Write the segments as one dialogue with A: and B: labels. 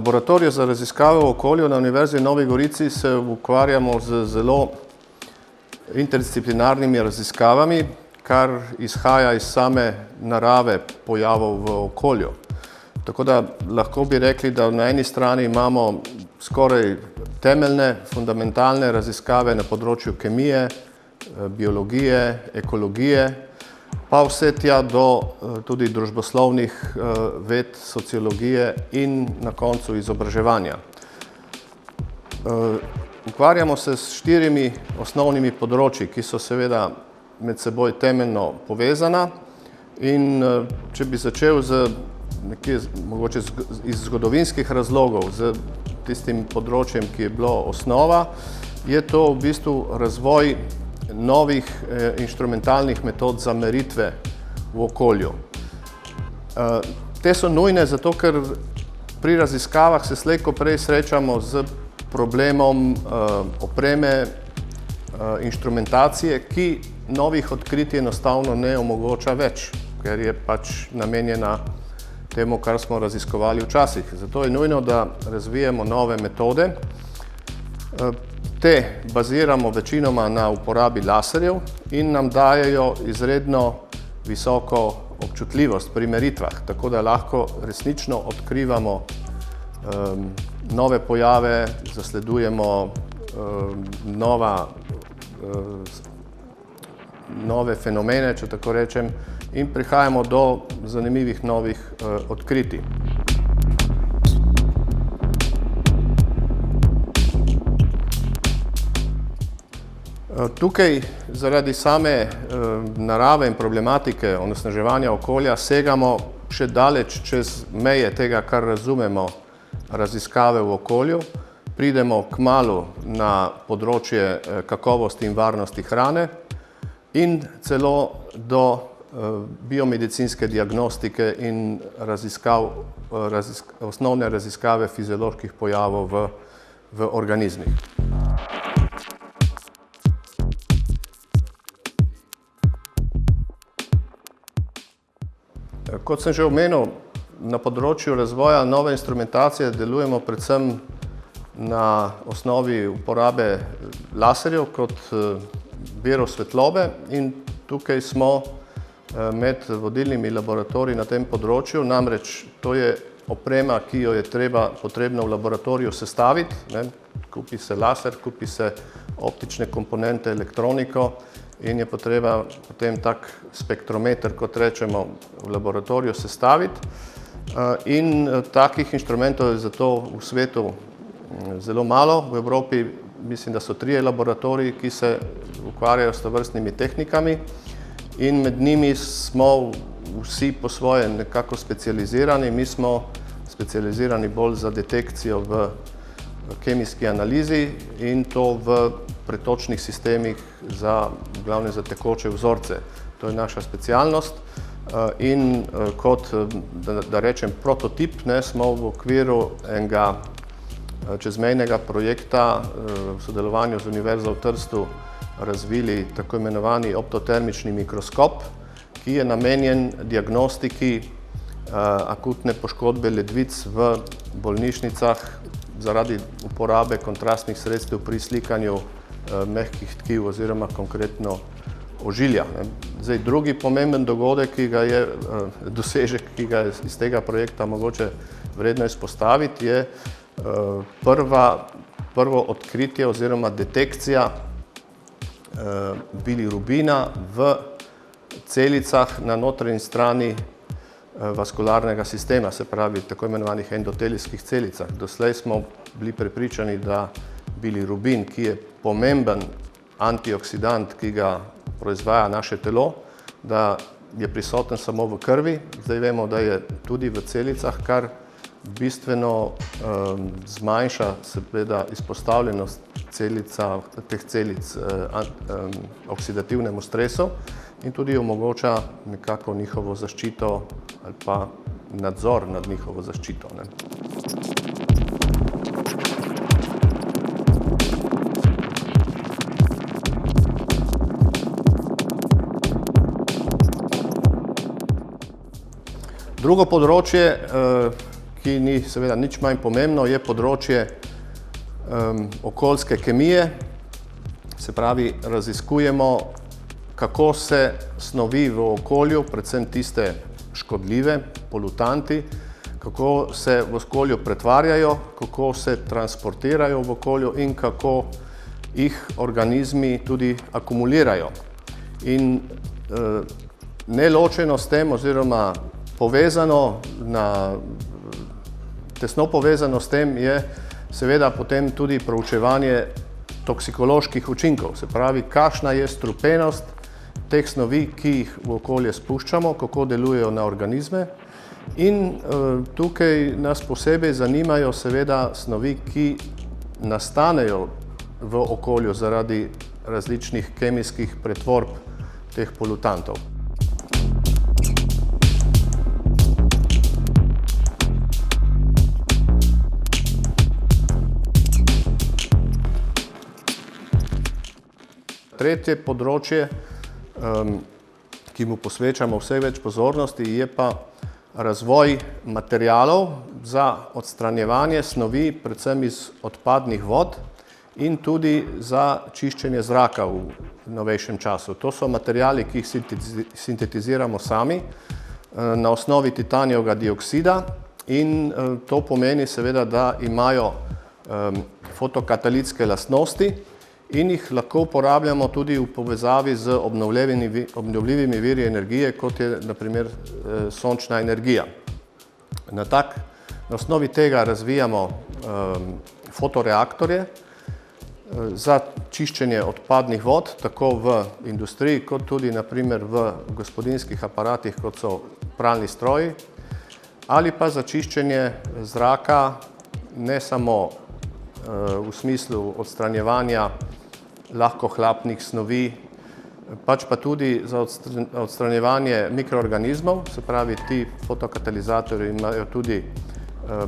A: laboratoriju za raziskave v okolju na Univerzi v Novi Gorici se ukvarjamo z zelo interdisciplinarnimi raziskavami, kar izhaja iz same narave pojavov v okolju. Tako da lahko bi rekli, da na eni strani imamo skoraj temeljne, fundamentalne raziskave na področju kemije, biologije, ekologije, pa vse tja do tudi družboslovnih ved, sociologije in na koncu izobraževanja. Ukvarjamo se s 4 osnovnimi področji, ki so seveda med seboj temeljno povezana, in če bi začel nekje mogoče iz zgodovinskih razlogov z tistim področjem, ki je bilo osnova, je to v bistvu razvoj novih inštrumentalnih metod za meritve v okolju. Te so nujne zato, ker pri raziskavah se slej ko prej srečamo z problemom opreme, inštrumentacije, ki novih odkritij enostavno ne omogoča več, ker je pač namenjena temu, kar smo raziskovali včasih. Zato je nujno, da razvijemo nove metode. Te baziramo večinoma na uporabi laserjev in nam dajejo izredno visoko občutljivost pri meritvah, tako da lahko resnično odkrivamo nove pojave, zasledujemo nove fenomene, če tako rečem, in prihajamo do zanimivih novih odkritij. Tukaj zaradi same narave in problematike onesnaževanja okolja segamo še daleč čez meje tega, kar razumemo raziskave v okolju. Pridemo kmalu na področje kakovosti in varnosti hrane in celo do biomedicinske diagnostike in osnovne raziskave fizioloških pojavov v organizmih. Kot sem že omenil, na področju razvoja nove instrumentacije delujemo predvsem na osnovi uporabe laserjev kot virov svetlobe in tukaj smo med vodilnimi laboratoriji na tem področju, namreč to je oprema, ki jo je potrebno v laboratoriju sestaviti. Kupi se laser, kupi se optične komponente, elektroniko in je potreba potem tak spektrometer, kot rečemo, v laboratoriju sestaviti. In takih inštrumentov je zato v svetu zelo malo. V Evropi mislim, da so 3 laboratoriji, ki se ukvarjajo s tovrstnimi tehnikami in med njimi smo vsi po svoje nekako specializirani. Mi smo specializirani bolj za detekcijo v kemijski analizi in to v pretočnih sistemih v glavnem za tekoče vzorce. To je naša specialnost in kot, da rečem, prototip smo v okviru enega čezmejnega projekta v sodelovanju z Univerzo v Trstu razvili tako imenovani optotermični mikroskop, ki je namenjen diagnostiki akutne poškodbe ledvic v bolnišnicah zaradi uporabe kontrastnih sredstev pri slikanju mehkih tkiv oziroma konkretno ožilja. Zdaj, drugi pomemben dogodek, dosežek, ki ga je iz tega projekta mogoče vredno izpostaviti, je prvo odkritje oziroma detekcija bilirubina v celicah na notranji strani vaskularnega sistema, se pravi tako imenovanih endotelijskih celicah. Doslej smo bili prepričani, da bilirubin, ki je pomemben antioksidant, ki ga proizvaja naše telo, da je prisoten samo v krvi. Zdaj vemo, da je tudi v celicah, kar bistveno zmanjša seveda izpostavljenost teh celic oksidativnemu stresu in tudi omogoča nekako njihovo zaščito ali pa nadzor nad njihovo zaščito. Drugo področje, ki ni seveda nič manj pomembno, je področje okoljske kemije. Se pravi, raziskujemo, kako se snovi v okolju, predvsem tiste škodljive, polutanti, kako se v okolju pretvarjajo, kako se transportirajo v okolju in kako jih organizmi tudi akumulirajo. In neločeno s tem oziroma tesno povezano s tem je seveda potem tudi proučevanje toksikoloških učinkov, se pravi, kakšna je strupenost teh snovi, ki jih v okolje spuščamo, kako delujejo na organizme. In tukaj nas posebej zanimajo seveda snovi, ki nastanejo v okolju zaradi različnih kemijskih pretvorb teh polutantov. Tretje področje, ki mu posvečamo vse več pozornosti, je pa razvoj materialov za odstranjevanje snovi, predvsem iz odpadnih vod in tudi za čiščenje zraka v novejšem času. To so materiali, ki jih sintetiziramo sami na osnovi titanijevega dioksida in to pomeni seveda, da imajo fotokatalitske lastnosti in jih lahko uporabljamo tudi v povezavi z obnovljivimi viri energije, kot je na primer sončna energija. Na osnovi tega razvijamo fotoreaktorje za čiščenje odpadnih vod, tako v industriji, kot tudi na primer v gospodinjskih aparatih, kot so pralni stroji, ali pa za čiščenje zraka, ne samo v smislu odstranjevanja lahkohlapnih snovi, pač pa tudi za odstranjevanje mikroorganizmov, se pravi, ti fotokatalizatorji imajo tudi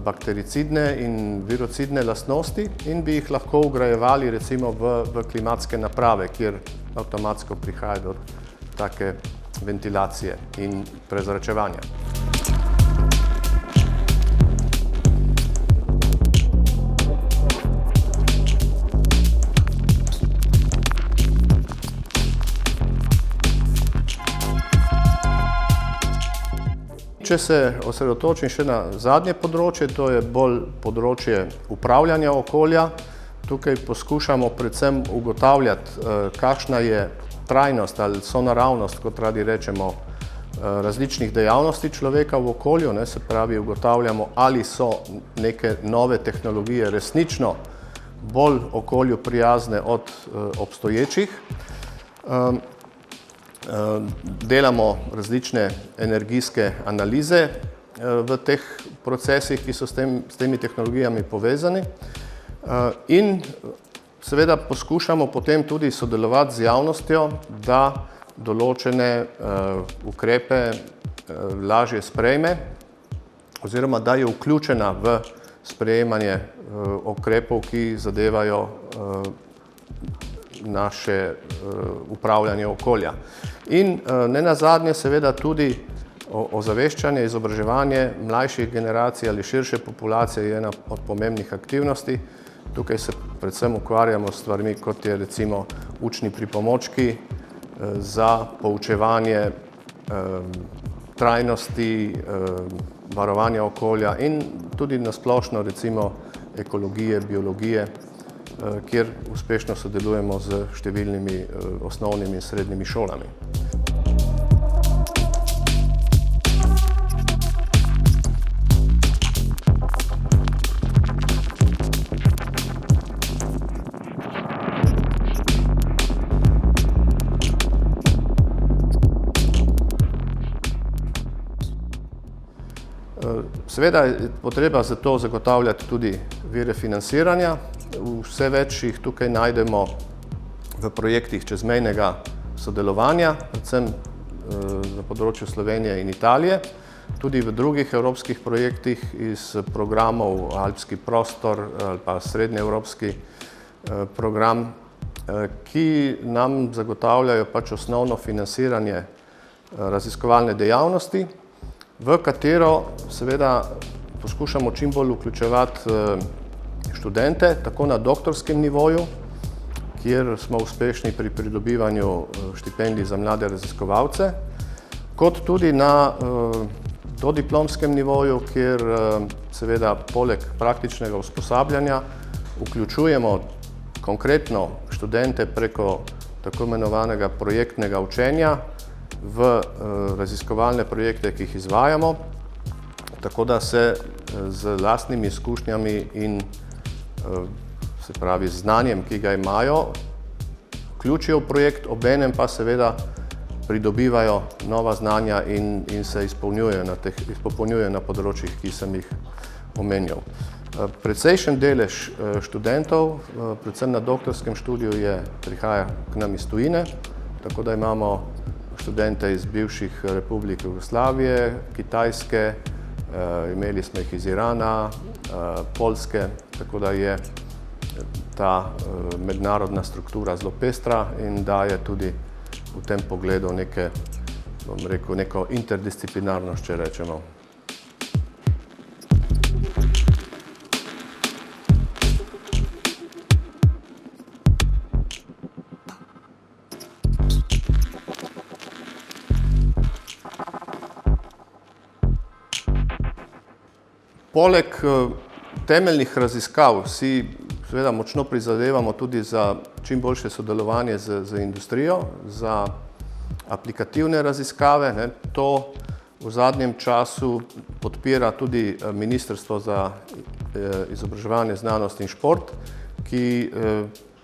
A: baktericidne in virocidne lastnosti in bi jih lahko vgrajevali recimo v klimatske naprave, kjer avtomatsko prihaja do take ventilacije in prezračevanja. Če se osredotočim še na zadnje področje, to je bolj področje upravljanja okolja. Tukaj poskušamo predvsem ugotavljati, kakšna je trajnost ali sonaravnost, kot radi rečemo, različnih dejavnosti človeka v okolju, se pravi, ugotavljamo, ali so neke nove tehnologije resnično bolj okolju prijazne od obstoječih. Delamo različne energijske analize v teh procesih, ki so s temi tehnologijami povezani in seveda poskušamo potem tudi sodelovati z javnostjo, da določene ukrepe lažje sprejme oziroma da je vključena v sprejemanje ukrepov, ki zadevajo naše upravljanje okolja. In nenazadnje seveda tudi ozaveščanje, izobraževanje mlajših generacij ali širše populacije je ena od pomembnih aktivnosti. Tukaj se predvsem ukvarjamo s stvarmi, kot je recimo učni pripomočki za poučevanje trajnosti, varovanja okolja in tudi na splošno recimo ekologije, biologije, kjer uspešno sodelujemo z številnimi osnovnimi in srednjimi šolami. Seveda je potreba za to zagotavljati tudi vire financiranja. Vse več jih tukaj najdemo v projektih čezmejnega sodelovanja, predvsem na področju Slovenije in Italije, tudi v drugih evropskih projektih iz programov Alpski prostor ali pa srednjeevropski program, ki nam zagotavljajo pač osnovno financiranje raziskovalne dejavnosti, v katero seveda poskušamo čim bolj vključevati študente, tako na doktorskem nivoju, kjer smo uspešni pri pridobivanju štipendij za mlade raziskovalce, kot tudi na dodiplomskem nivoju, kjer seveda poleg praktičnega usposabljanja vključujemo konkretno študente preko tako imenovanega projektnega učenja v raziskovalne projekte, ki jih izvajamo, tako da se z lastnimi izkušnjami in se pravi znanjem, ki ga imajo, vključijo v projekt, obenem pa seveda pridobivajo nova znanja in se izpopolnjujejo na področjih, ki sem jih omenjal. Precejšen delež študentov, predvsem na doktorskem študiju, prihaja k nam iz tujine, tako da imamo študente iz bivših republik Jugoslavije, Kitajske, imeli smo jih iz Irana, Poljske, tako da je ta mednarodna struktura zelo pestra in daje tudi v tem pogledu neko interdisciplinarnost, če rečemo. Poleg temeljnih raziskav si seveda močno prizadevamo tudi za čim boljše sodelovanje z industrijo, za aplikativne raziskave. To v zadnjem času podpira tudi Ministrstvo za izobraževanje, znanost in šport, ki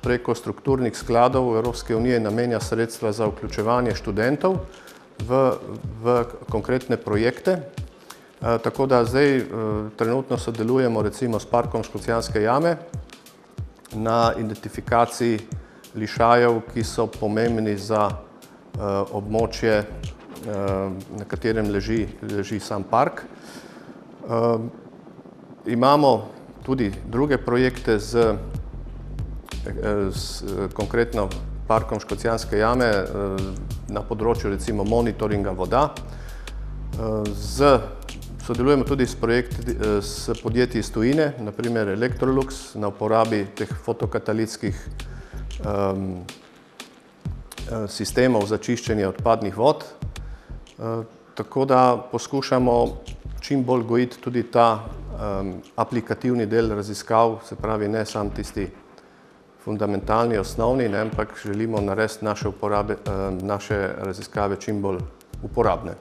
A: preko strukturnih skladov Evropske unije namenja sredstva za vključevanje študentov v konkretne projekte. Tako da zdaj trenutno sodelujemo recimo s Parkom Škocjanske jame na identifikaciji lišajev, ki so pomembni za območje, na katerem leži sam park. Imamo tudi druge projekte z konkretno Parkom Škocjanske jame na področju recimo monitoringa voda. Sodelujemo tudi s podjetji iz tujine, na primer Electrolux, na uporabi teh fotokatalitskih sistemov za čiščenje odpadnih vod. Tako da poskušamo čim bolj gojiti tudi ta aplikativni del raziskav, se pravi ne samo tisti fundamentalni, osnovni, ampak želimo narediti naše raziskave čim bolj uporabne.